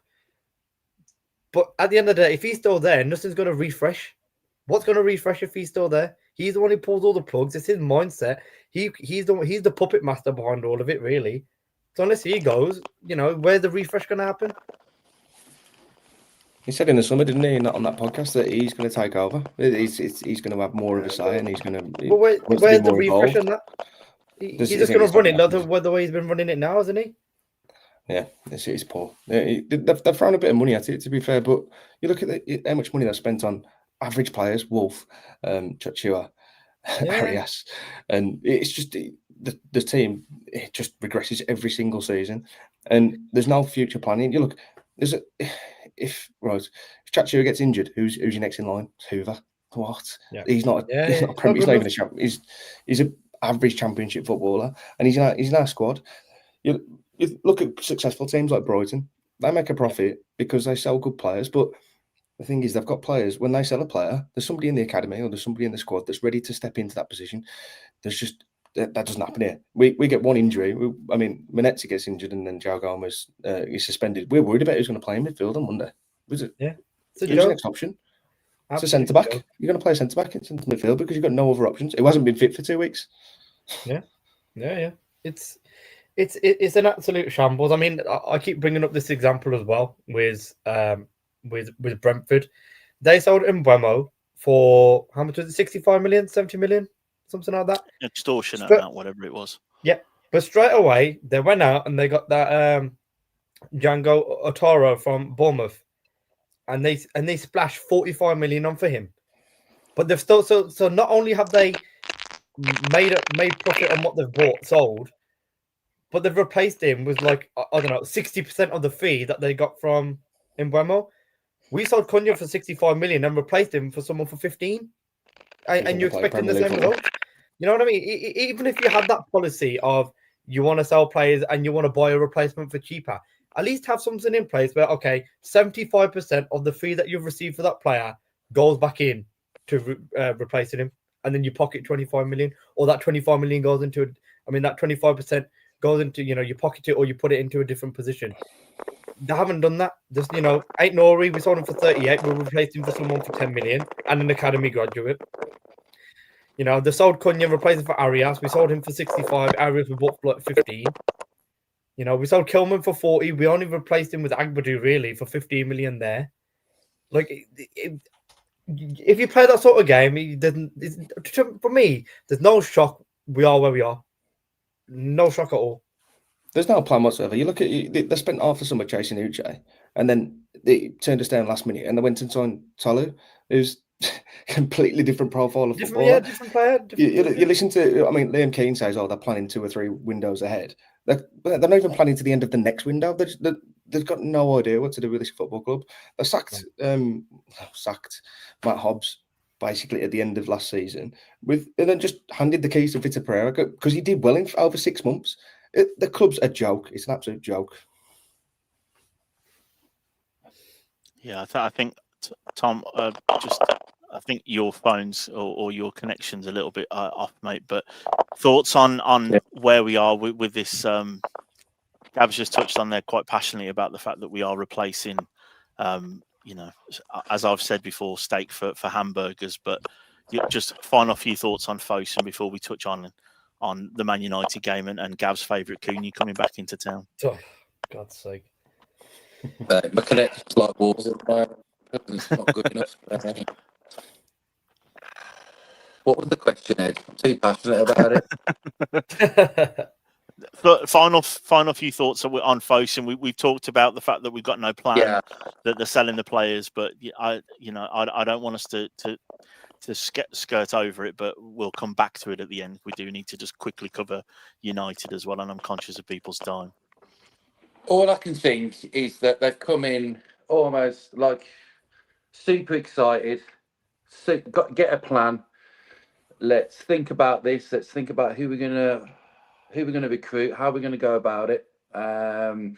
But at the end of the day, if he's still there, nothing's going to refresh. What's going to refresh if he's still there? He's the one who pulls all the plugs. It's his mindset. He's the puppet master behind all of it, really. So unless he goes, where's the refresh going to happen? He said in the summer, didn't he, on that podcast, that he's going to take over. He's going to have more of a say, and he's going to. But where's the refresh on that? He's just going to run it the way he's been running it now, isn't he? Yeah, it's poor. They've thrown a bit of money at it, to be fair, but you look at how much money they've spent on average players, Wolf, Chachua, Arias, and it's just the team, it just regresses every single season, and there's no future planning. You look, if Chachua gets injured, who's your next in line? Hoover. What? Yeah. He's not a Premier. He's not even a champ. He's an average Championship footballer, and he's in our squad. You look at successful teams like Brighton. They make a profit because they sell good players, but the thing is, they've got players. When they sell a player, there's somebody in the academy or there's somebody in the squad that's ready to step into that position. There's just that doesn't happen here. We get one injury. Manetzi gets injured and then Joe Gomez is suspended. We're worried about who's going to play in midfield on Monday. Was it? Yeah. Who's the next option? It's a centre back. You're going to play centre back in centre midfield because you've got no other options. It hasn't been fit for 2 weeks. Yeah. It's an absolute shambles. I mean, I keep bringing up this example as well with Brentford. They sold Mbeumo for how much was it? 65 million, 70 million, something like that. Extortion amount, whatever it was. Yeah, but straight away they went out and they got that Django Otaro from Bournemouth, and they splashed 45 million on for him. But they've still so not only have they made profit on what they've sold, but they've replaced him with 60% of the fee that they got from Mbeumo. We sold Cunha for 65 million and replaced him for someone for 15. And you're expecting the same result. You know what I mean? Even if you had that policy of you want to sell players and you want to buy a replacement for cheaper, at least have something in place where, 75% of the fee that you've received for that player goes back in to replacing him. And then you pocket 25 million, or that 25 million goes into that 25% goes into, you pocket it or you put it into a different position. They haven't done that. Just, Ait Nori, we sold him for 38. We replaced him for someone for 10 million and an academy graduate. They sold Cunha, replaced him for Arias. We sold him for 65. Arias we bought for 15. We sold Kilman for 40. We only replaced him with Agbadu, really, for 15 million there. If you play that sort of game, for me, there's no shock we are where we are. No shock at all. There's no plan whatsoever. You look at they spent half the summer chasing Uche, and then they turned us down last minute, and they went and signed Tolu, who's completely different profile of footballer. Different player. You listen to, I mean, Liam Keane says, "Oh, they're planning 2 or 3 windows ahead." They're not even planning to the end of the next window. They've got no idea what to do with this football club. They sacked Matt Hobbs basically at the end of last season, and then just handed the keys to Vitor Pereira because he did well in over 6 months. The club's a joke. It's an absolute joke. Yeah, I think Tom, I think your phones or your connection's a little bit off, mate. But thoughts on where we are with this? Gab's just touched on there quite passionately about the fact that we are replacing, as I've said before, steak for hamburgers. But just final few thoughts on Fosun before we touch on the Man United game and Gav's favourite Cunha coming back into town. Oh, God's sake. My connection's like walls at the moment. It's not good enough. What was the question, Ed? I'm too passionate about it. But final few thoughts on Fosun. We've talked about the fact that we've got no plan, that they're selling the players, but I don't want us to skirt over it, but we'll come back to it at the end. We do need to just quickly cover United as well, and I'm conscious of people's time. All I can think is that they've come in almost like super excited. Get a plan. Let's think about this. Let's think about who we're gonna recruit, how we're gonna go about it. I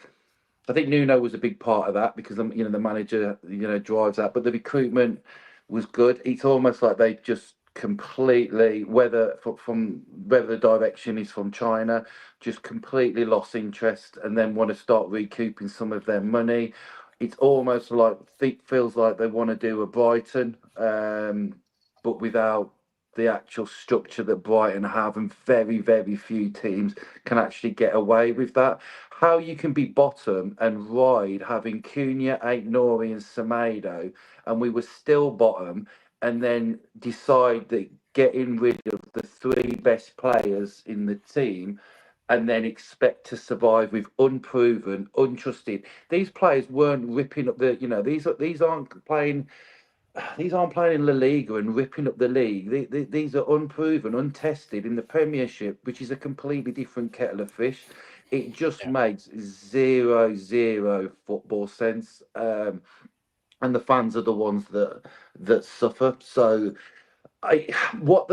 think Nuno was a big part of that because the manager drives that, but the recruitment was good. It's almost like they just completely, whether the direction is from China, just completely lost interest and then want to start recouping some of their money. It's almost like feels like they want to do a Brighton, but without the actual structure that Brighton have, and very, very few teams can actually get away with that. How you can be bottom and ride having Cunha, Aït-Nouri and Semedo, and we were still bottom, and then decide that getting rid of the 3 best players in the team and then expect to survive with unproven, untrusted. These players weren't ripping up these aren't playing in La Liga and ripping up the league. These are unproven, untested in the Premiership, which is a completely different kettle of fish. It just makes zero football sense. And the fans are the ones that suffer. So what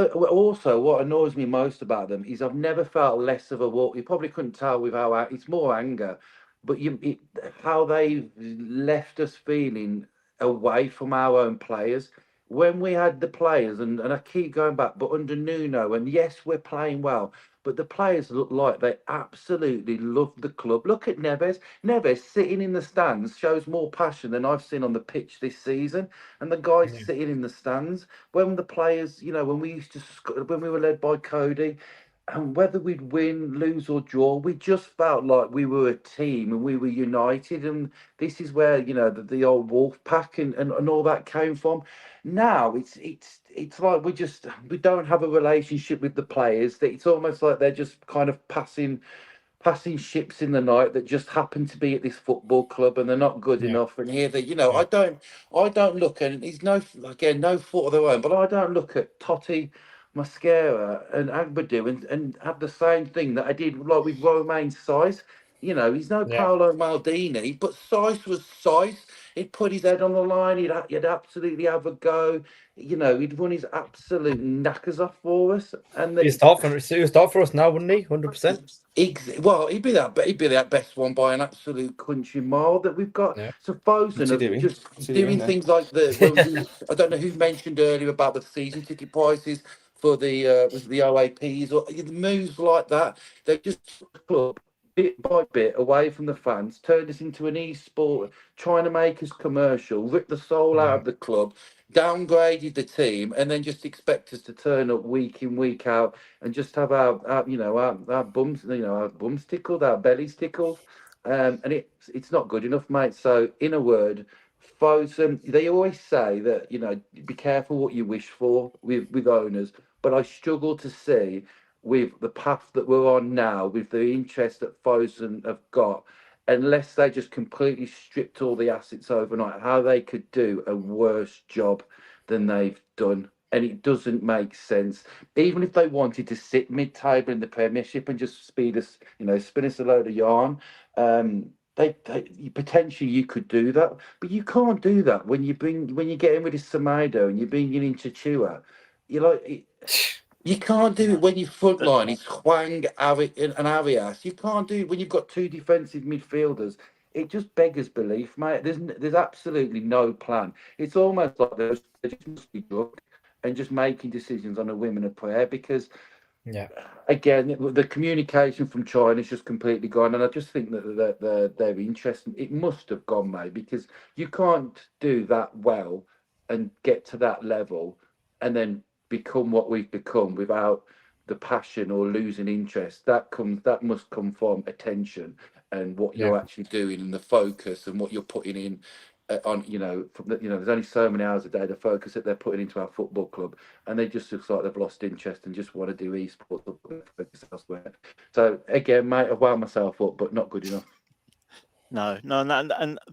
annoys me most about them is I've never felt less of a war. You probably couldn't tell with how it's more anger, but how they've left us feeling away from our own players. When we had the players, and I keep going back, but under Nuno, and yes, we're playing well, but the players look like they absolutely love the club. Look at Neves. Neves sitting in the stands shows more passion than I've seen on the pitch this season. And the guys sitting in the stands, when the players, when we were led by Cody, and whether we'd win, lose or draw, we just felt like we were a team and we were united. And this is where, the old wolf pack and all that came from. Now it's like we don't have a relationship with the players. That it's almost like they're just kind of passing ships in the night that just happen to be at this football club and they're not good enough. And here I don't look, and it's no fault of their own, but I don't look at Totti, Mascara and Agbadu and have the same thing that I did like with Romain Saiz. He's no Paolo Maldini, but Saiz was Saiz. He'd put his head on the line. He'd absolutely have a go. He'd run his absolute knackers off for us. And he'd start for us now, wouldn't he? 100%. Well, he'd be that best one by an absolute country mile that we've got. Yeah. So Fosun of just doing things like I don't know who mentioned earlier about the season ticket prices for the OAPs or the moves like that. They just club bit by bit away from the fans, turned us into an e-sport, trying to make us commercial, rip the soul out of the club, downgraded the team, and then just expect us to turn up week in, week out, and just have our bums tickled, our bellies tickled, and it's not good enough, mate. So in a word, Fosun, they always say that be careful what you wish for with owners, but I struggle to see with the path that we're on now, with the interest that Fosun have got, unless they just completely stripped all the assets overnight, how they could do a worse job than they've done. And it doesn't make sense. Even if they wanted to sit mid-table in the Premiership and just spin us a load of yarn, they potentially you could do that, but you can't do that when you get in with this Semedo and you're bringing in Chachua. You can't do it when your front line is Hwang, and Arias. You can't do it when you've got two defensive midfielders. It just beggars belief, mate. There's absolutely no plan. It's almost like they just must be drunk and just making decisions on a whim and a prayer, because again, the communication from China is just completely gone, and I just think that they're interested. It must have gone, mate, because you can't do that well and get to that level and then become what we've become without the passion or losing interest. That must come from attention and what you're actually doing and the focus and what you're putting in on, there's only so many hours a day, the focus that they're putting into our football club, and they just looks like they've lost interest and just want to do esports or focus elsewhere. So again, mate, I've wound myself up, but not good enough. No,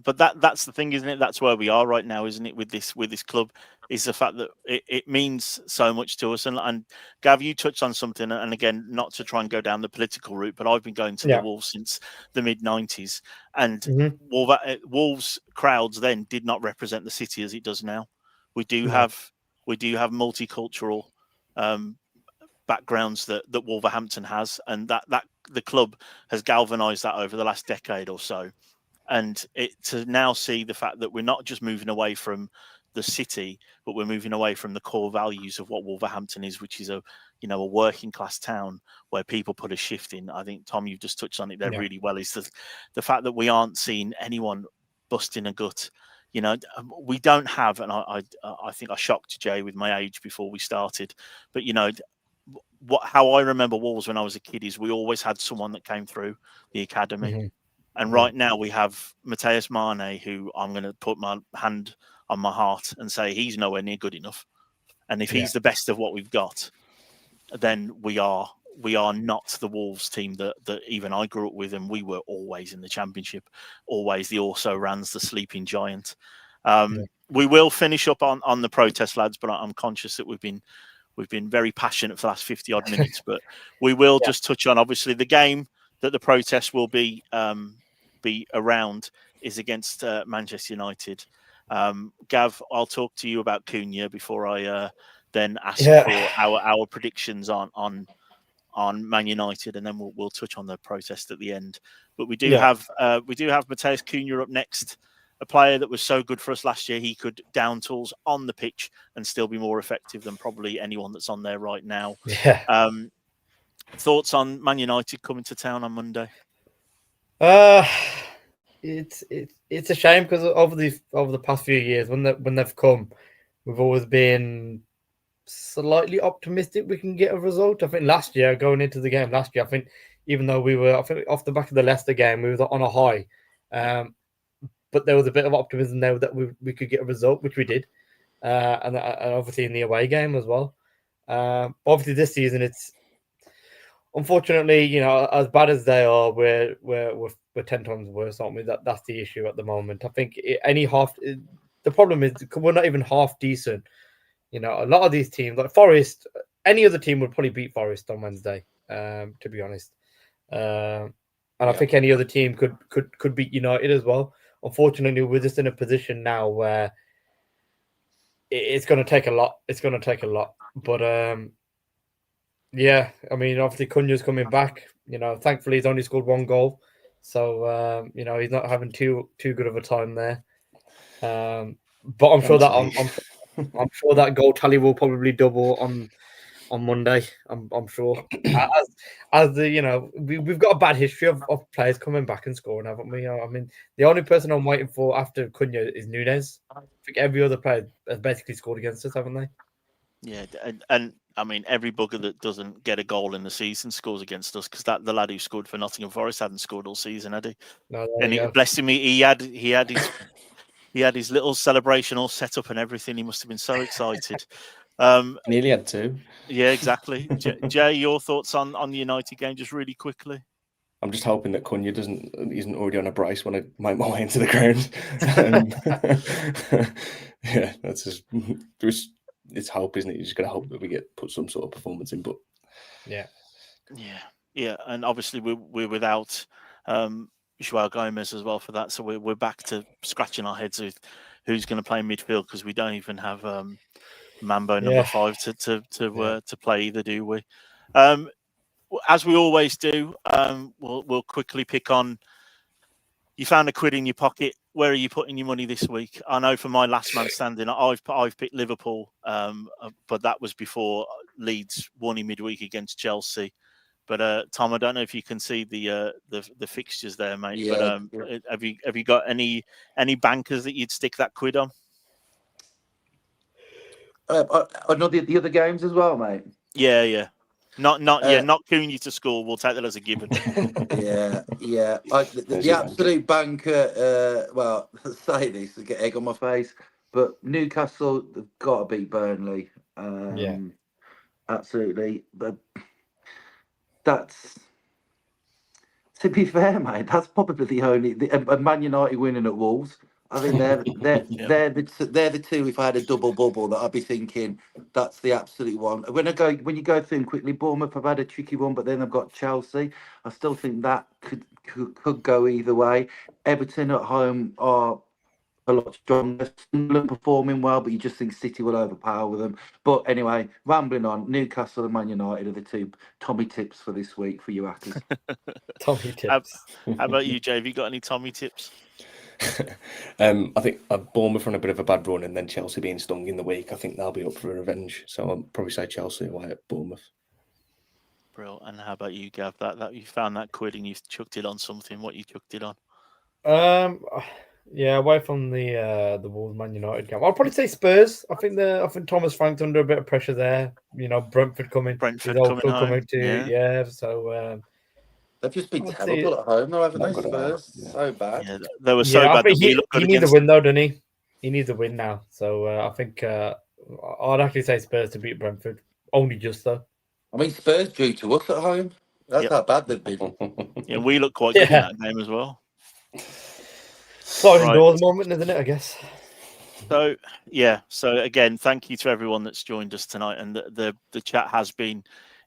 but that's the thing, isn't it? That's where we are right now, isn't it? With this club, is the fact that it means so much to us. And Gav, you touched on something, and again, not to try and go down the political route, but I've been going to the Wolves since the mid-90s, and Wolves crowds then did not represent the city as it does now. We do have multicultural backgrounds that Wolverhampton has, and that the club has galvanised that over the last decade or so. And to now see the fact that we're not just moving away from the city, but we're moving away from the core values of what Wolverhampton is, which is a working class town where people put a shift in. I think, Tom, you've just touched on it there really well, is the fact that we aren't seeing anyone busting a gut. We don't have, and I think I shocked Jay with my age before we started, but how I remember Wolves when I was a kid is we always had someone that came through the academy. And right now we have Mateus Mane, who I'm going to put my hand on my heart and say he's nowhere near good enough. And if he's the best of what we've got, then we are not the Wolves team that even I grew up with, and we were always in the Championship, always the also-rans, the sleeping giant. We will finish up on the protest, lads, but I'm conscious that we've been very passionate for the last 50 odd minutes, but we will just touch on, obviously, the game that the protest will be around is against Manchester United. Gav, I'll talk to you about Cunha before I then ask for our predictions on Man United, and then we'll touch on the protest at the end. But we do have Mateus Cunha up next, a player that was so good for us last year. He could down tools on the pitch and still be more effective than probably anyone that's on there right now. Thoughts on Man United coming to town on Monday? It's a shame because over the past few years, when they've come, we've always been slightly optimistic we can get a result. I think last year, going into the game last year, I think even though we were, I think off the back of the Leicester game, we were on a high, but there was a bit of optimism there that we could get a result, which we did, and obviously in the away game as well. Obviously this season, it's unfortunately, as bad as they are, we're 10 times worse, aren't we? That's the issue at the moment. I think the problem is we're not even half decent. A lot of these teams, like Forest, any other team would probably beat Forest on Wednesday, to be honest. And I think any other team could beat United as well. Unfortunately, we're just in a position now where it's going to take a lot. It's going to take a lot. But I mean, obviously Cunha's coming back. Thankfully he's only scored one goal, so he's not having too good of a time there. But I'm sure that I'm sure that goal tally will probably double on Monday. I'm sure. As we've got a bad history of players coming back and scoring, haven't we? I mean, the only person I'm waiting for after Cunha is Nunes. I think every other player has basically scored against us, haven't they? Yeah, and I mean, every bugger that doesn't get a goal in the season scores against us, because the lad who scored for Nottingham Forest hadn't scored all season, had he? No, and bless him, he had his little celebration all set up and everything. He must have been so excited. Nearly had 2. Yeah, exactly. Jay, your thoughts on the United game, just really quickly. I'm just hoping that Cunha isn't already on a brace when I make my way into the ground. Yeah, that's just it's hope, isn't it? You're just going to hope that we put some sort of performance in. But yeah, and obviously we're without Joao Gomez as well for that, so we're back to scratching our heads with who's going to play midfield, because we don't even have Mambo number 5 to play either, do we? As we always do, we'll quickly pick on. You found a quid in your pocket. Where are you putting your money this week? I know for my last man standing, I've picked Liverpool, but that was before Leeds won in midweek against Chelsea. But Tom, I don't know if you can see the fixtures there, mate. Yeah, but have you got any bankers that you'd stick that quid on? The other games as well, mate. Yeah. Not Cunha to score. We'll take that as a given. Yeah. The absolute banker. Well, I say this to get egg on my face, but Newcastle have got to beat Burnley. Absolutely. But that's, to be fair, mate, that's probably the only Man United winning at Wolves. I think they're the two. If I had a double bubble, that I'd be thinking that's the absolute one. When you go through them quickly, Bournemouth have had a tricky one, but then they've got Chelsea. I still think that could go either way. Everton at home are a lot stronger, performing well, but you just think City will overpower them. But anyway, rambling on. Newcastle and Man United are the two Tommy tips for this week for you hackers. Tommy tips. How about you, Jay? Have you got any Tommy tips? I think Bournemouth on a bit of a bad run, and then Chelsea being stung in the week. I think they'll be up for revenge. So I'll probably say Chelsea away at Bournemouth. Brilliant. And how about you, Gav? That you found that quid and you chucked it on something. What you chucked it on? Away from the Wolves Man United game, I'll probably say Spurs. I think Thomas Frank's under a bit of pressure there. Brentford coming too. So. They've just been terrible at home, though, haven't they? Spurs, so bad. Yeah, they were so bad. He needs a win, though, doesn't he? He needs a win now. So I think I'd actually say Spurs to beat Brentford. Only just, though. I mean, Spurs drew to us at home. That's how bad they've been. Yeah, we look quite good in that game as well. Sliding doors moment, isn't it, I guess? So again, thank you to everyone that's joined us tonight. And the chat has been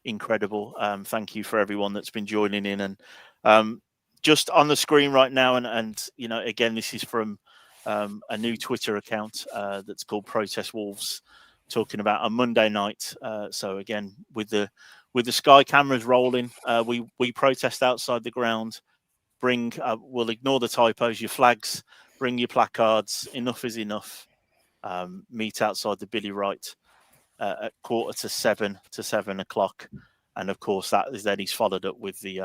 incredible. Thank you for everyone that's been joining in, and just on the screen right now, and again, this is from a new Twitter account that's called Protest Wolves, talking about a Monday night. So again, with the Sky cameras rolling, we protest outside the ground. We'll ignore the typos, your flags, bring your placards. Enough is enough. Meet outside the Billy Wright at 6:45 to 7 o'clock, and of course that is then he's followed up with the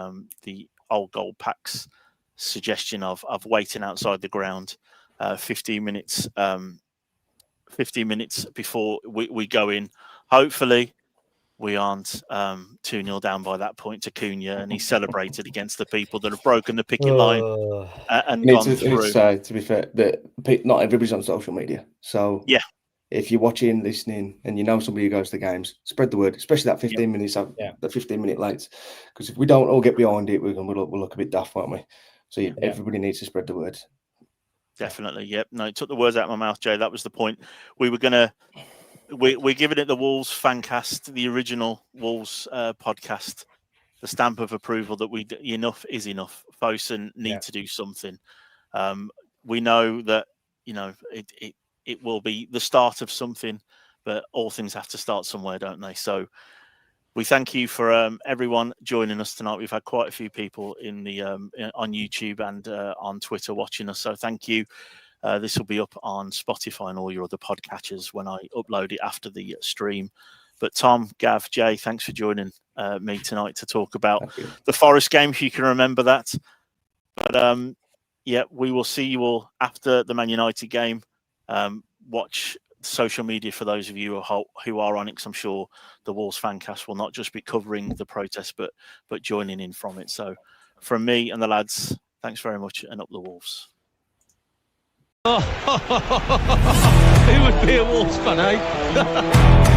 old gold packs suggestion of waiting outside the ground 15 minutes before we go in. Hopefully we aren't 2-0 down by that point to Cunha, and he's celebrated against the people that have broken the picket line and gone through. To be fair, that not everybody's on social media, so yeah. If you're watching, listening, and you know somebody who goes to games, spread the word, especially that 15 minutes, the 15-minute lights. Because if we don't all get behind it, we'll look a bit daft, won't we? So everybody needs to spread the word. Definitely, yep. No, it took the words out of my mouth, Jay. That was the point. We're giving it the Wolves Fancast, the original Wolves podcast, the stamp of approval that enough is enough. Fosun need to do something. We know that it will be the start of something, but all things have to start somewhere, don't they? So we thank you for everyone joining us tonight. We've had quite a few people in the on YouTube and on Twitter watching us. So thank you. This will be up on Spotify and all your other podcatchers when I upload it after the stream. But Tom, Gav, Jay, thanks for joining me tonight to talk about the Forest game, if you can remember that. But we will see you all after the Man United game. Watch social media for those of you who are on it, 'cause I'm sure the Wolves Fancast will not just be covering the protest, but joining in from it. So from me and the lads, thanks very much, and up the Wolves. Who would be a Wolves fan, eh?